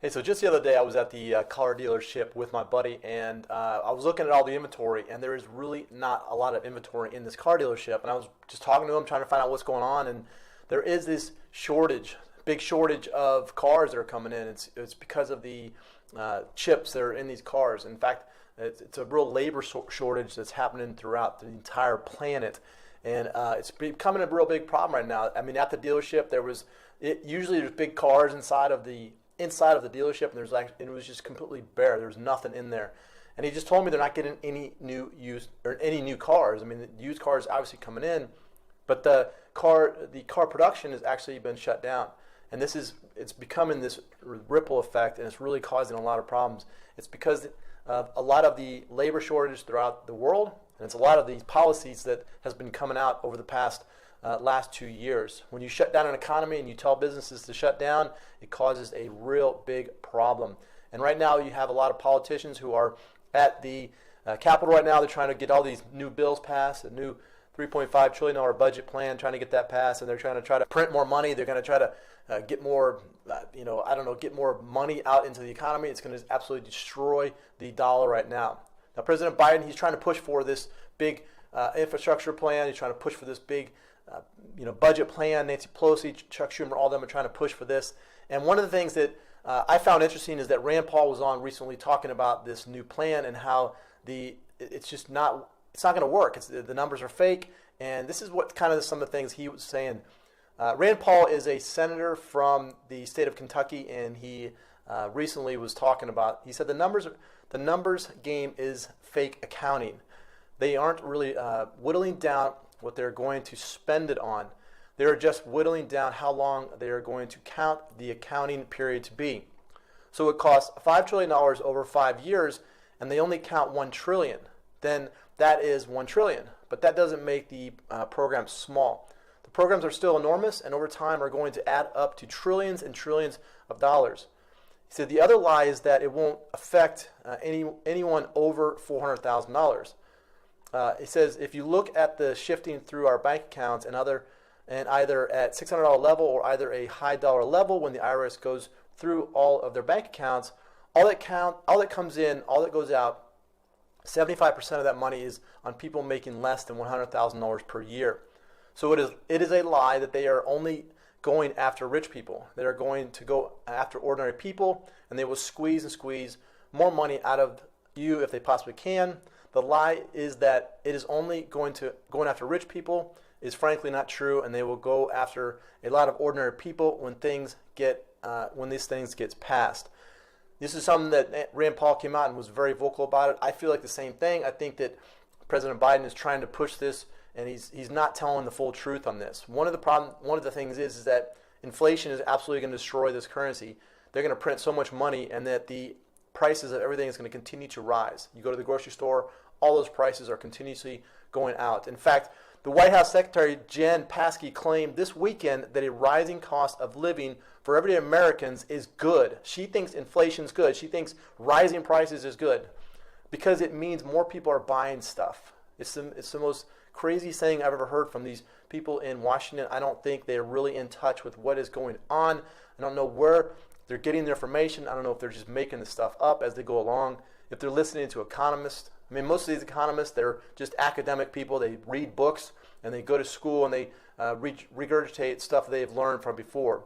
Hey, so just the other day I was at the car dealership with my buddy, and I was looking at all the inventory, and there is really not a lot of inventory in this car dealership. And I was just talking to him, trying to find out what's going on, and there is this shortage, big shortage of cars that are coming in. It's because of the chips that are in these cars. In fact, it's a real labor shortage that's happening throughout the entire planet, and it's becoming a real big problem right now. I mean, at the dealership, usually there's big cars inside of the dealership, and it was just completely bare. There was nothing in there, and he just told me they're not getting any new cars. I mean, the used cars obviously coming in, but the car production has actually been shut down, and it's becoming this ripple effect, and it's really causing a lot of problems. It's because of a lot of the labor shortage throughout the world, and it's a lot of these policies that has been coming out over the past last 2 years. When you shut down an economy and you tell businesses to shut down, it causes a real big problem. And right now you have a lot of politicians who are at the Capitol right now. They're trying to get all these new bills passed, a new $3.5 trillion budget plan, trying to get that passed, and they're trying to print more money. They're going to try to get more, get more money out into the economy. It's going to absolutely destroy the dollar right now. Now, President Biden, he's trying to push for this big infrastructure plan. He's trying to push for this big budget plan. Nancy Pelosi, Chuck Schumer, all of them are trying to push for this. And one of the things that I found interesting is that Rand Paul was on recently talking about this new plan and how it's not going to work. The numbers are fake, and this is what kind of some of the things he was saying. Rand Paul is a senator from the state of Kentucky, and he recently was talking about. He said the numbers game is fake accounting. They aren't really whittling down what they're going to spend it on. They're just whittling down how long they are going to count the accounting period to be. So it costs $5 trillion over 5 years, and they only count $1 trillion. Then that is $1 trillion. But that doesn't make the program small. The programs are still enormous, and over time are going to add up to trillions and trillions of dollars. He said the other lie is that it won't affect anyone over $400,000. It says if you look at the shifting through our bank accounts and either at $600 level or either a high dollar level, when the IRS goes through all of their bank accounts, all that comes in, all that goes out, 75% of that money is on people making less than $100,000 per year. So it is a lie that they are only going after rich people. They are going to go after ordinary people, and they will squeeze more money out of you if they possibly can. The lie is that it is only going after rich people is frankly not true, and they will go after a lot of ordinary people when these things gets passed. This is something that Rand Paul came out and was very vocal about it. I feel like the same thing. I think that President Biden is trying to push this, and he's not telling the full truth on this. One of the things is that inflation is absolutely going to destroy this currency. They're going to print so much money, and that the prices of everything is going to continue to rise. You go to the grocery store, all those prices are continuously going out. In fact, the White House Secretary Jen Psaki claimed this weekend that a rising cost of living for everyday Americans is good. She thinks inflation is good. She thinks rising prices is good because it means more people are buying stuff. It's the most crazy thing I've ever heard from these people in Washington. I don't think they're really in touch with what is going on. I don't know where they're getting their information. I don't know if they're just making this stuff up as they go along. If they're listening to economists. I mean, most of these economists, they're just academic people. They read books and they go to school and they regurgitate stuff they've learned from before.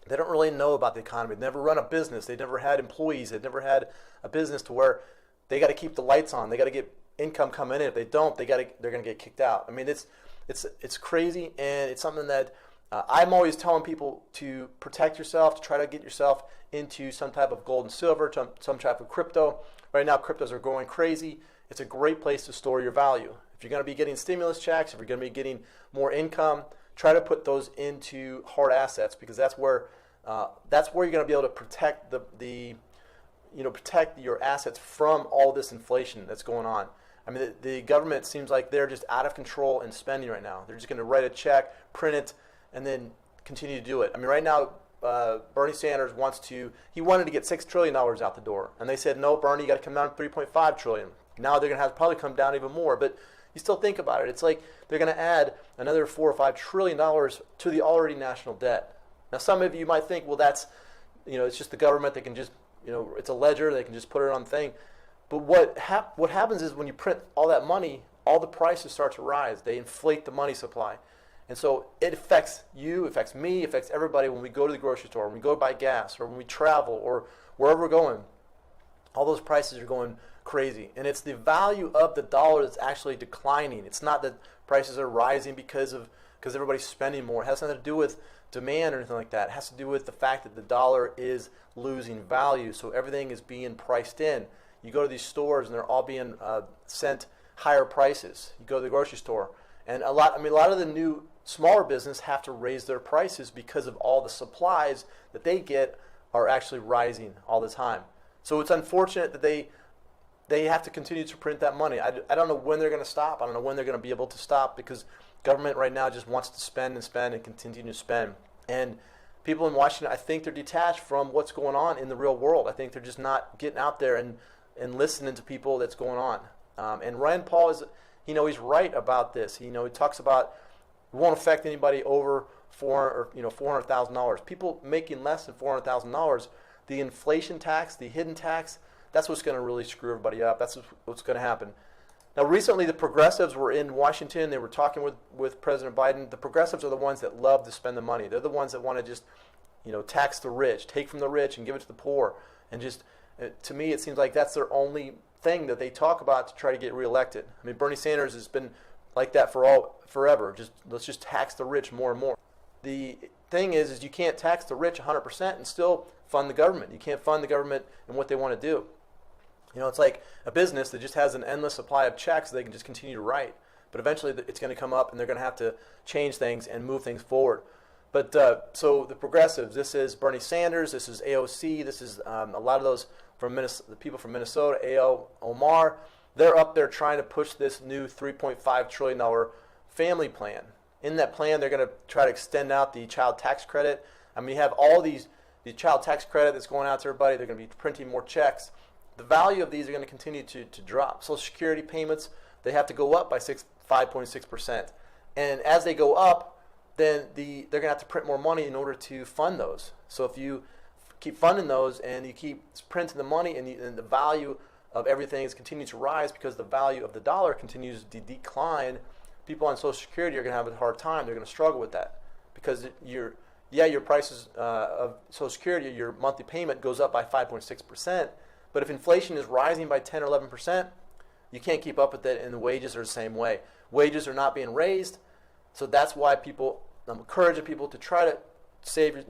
They don't really know about the economy. They've never run a business. They've never had employees. They've never had a business to where they got to keep the lights on. They got to get income coming in. If they don't, they're going to get kicked out. I mean, it's crazy, and it's something that I'm always telling people to protect yourself, to try to get yourself into some type of gold and silver, some type of crypto. Right now, cryptos are going crazy. It's a great place to store your value. If you're going to be getting stimulus checks, if you're going to be getting more income, try to put those into hard assets, because that's where you're going to be able to protect protect your assets from all this inflation that's going on. I mean, the government seems like they're just out of control in spending right now. They're just going to write a check, print it, and then continue to do it. I mean, right now, Bernie Sanders wanted to get $6 trillion out the door. And they said, no, Bernie, you got to come down to $3.5 trillion. Now they're going to have to probably come down even more. But you still think about it. It's like they're going to add another $4 or $5 trillion to the already national debt. Now, some of you might think, well, that's it's just the government. They can just, it's a ledger. They can just put it on the thing. But what happens is when you print all that money, all the prices start to rise. They inflate the money supply. And so it affects you, affects me, affects everybody when we go to the grocery store, when we go buy gas, or when we travel, or wherever we're going. All those prices are going crazy. And it's the value of the dollar that's actually declining. It's not that prices are rising because everybody's spending more. It has nothing to do with demand or anything like that. It has to do with the fact that the dollar is losing value. So everything is being priced in. You go to these stores and they're all being sent higher prices. You go to the grocery store, and a lot of the new smaller business have to raise their prices because of all the supplies that they get are actually rising all the time. So it's unfortunate that they have to continue to print that money. I don't know when they're going to stop. I don't know when they're going to be able to stop, because government right now just wants to spend and spend and continue to spend. And people in Washington, I think they're detached from what's going on in the real world. I think they're just not getting out there and listening to people that's going on. And Rand Paul he's right about this. He talks about it won't affect anybody over $400,000. People making less than $400,000, the inflation tax, the hidden tax, that's what's going to really screw everybody up. That's what's going to happen. Now, recently, the progressives were in Washington. They were talking with President Biden. The progressives are the ones that love to spend the money. They're the ones that want to just, tax the rich, take from the rich and give it to the poor. And just, to me, it seems like that's their only thing that they talk about to try to get reelected. I mean, Bernie Sanders has been like that forever. Let's just tax the rich more and more. The thing is you can't tax the rich 100% and still fund the government. You can't fund the government in what they want to do. It's like a business that just has an endless supply of checks they can just continue to write. But eventually it's going to come up and they're going to have to change things and move things forward. But so the progressives, this is Bernie Sanders, this is AOC, this is a lot of those from Minnesota, the people from Minnesota, A.O. Omar, they're up there trying to push this new $3.5 trillion family plan. In that plan, they're going to try to extend out the child tax credit. I mean, you have all the child tax credit that's going out to everybody. They're going to be printing more checks. The value of these are going to continue to drop. Social Security payments, they have to go up by 5.6%. And as they go up, then they're going to have to print more money in order to fund those. So if you keep funding those and you keep printing the money and the value of everything is continuing to rise because the value of the dollar continues to decline, people on Social Security are going to have a hard time. They're going to struggle with that because your prices of Social Security, your monthly payment goes up by 5.6%. But if inflation is rising by 10 or 11%, you can't keep up with it, and the wages are the same way. Wages are not being raised, so that's why I'm encouraging people to try to save,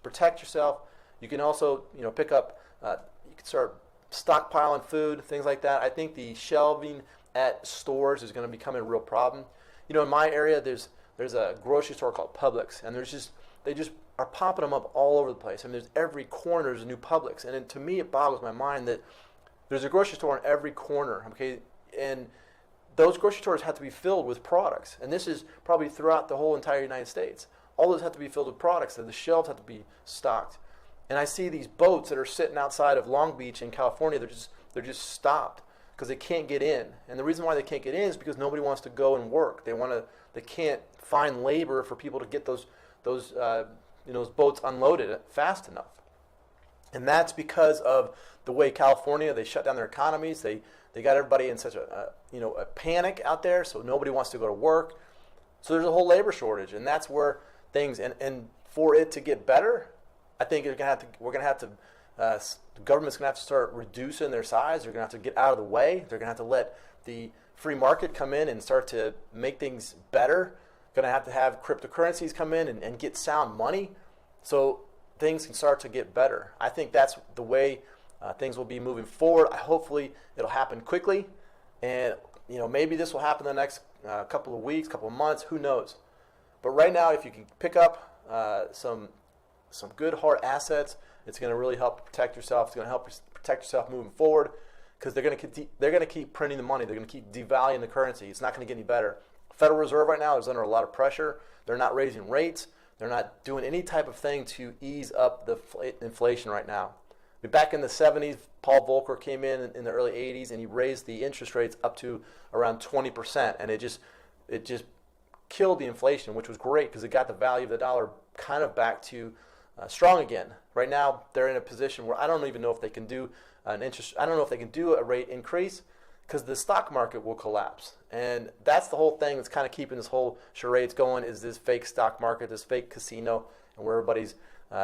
protect yourself. You can also, pick up, you can start stockpiling food, things like that. I think the shelving at stores is going to become a real problem. In my area, there's a grocery store called Publix, and they just are popping them up all over the place. I mean, there's every corner there's a new Publix, and to me it boggles my mind that there's a grocery store in every corner. Okay, and those grocery stores have to be filled with products, and this is probably throughout the whole entire United States. All those have to be filled with products, and the shelves have to be stocked. And I see these boats that are sitting outside of Long Beach in California. They're just stopped because they can't get in, and the reason why they can't get in is because nobody wants to go and work. They can't find labor for people to get those boats unloaded fast enough. And that's because of the way California, they shut down their economies. They got everybody in such a panic out there, so nobody wants to go to work. So there's a whole labor shortage, and that's where things, and for it to get better, I think the government's going to have to start reducing their size. They're going to have to get out of the way. They're going to have to let the free market come in and start to make things better. Going to have cryptocurrencies come in and get sound money so things can start to get better. I think that's the way things will be moving forward. Hopefully it'll happen quickly, and maybe this will happen in the next couple of weeks, couple of months, who knows. But right now, if you can pick up some good hard assets, it's going to really help protect yourself. It's going to help protect yourself moving forward, because they're going to keep printing the money. They're going to keep devaluing the currency. It's not going to get any better. Federal Reserve right now is under a lot of pressure. They're not raising rates. They're not doing any type of thing to ease up the inflation right now. Back in the 70s, Paul Volcker came in the early 80s, and he raised the interest rates up to around 20%, and it just killed the inflation, which was great because it got the value of the dollar kind of back to strong again. Right now, they're in a position where I don't even know if they can do I don't know if they can do a rate increase because the stock market will collapse. And that's the whole thing that's kind of keeping this whole charades going, is this fake stock market, this fake casino, and where everybody's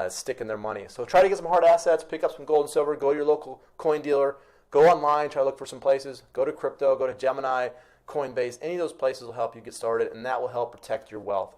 sticking their money. So try to get some hard assets, pick up some gold and silver, go to your local coin dealer, go online, try to look for some places, go to crypto, go to Gemini, Coinbase. Any of those places will help you get started, and that will help protect your wealth.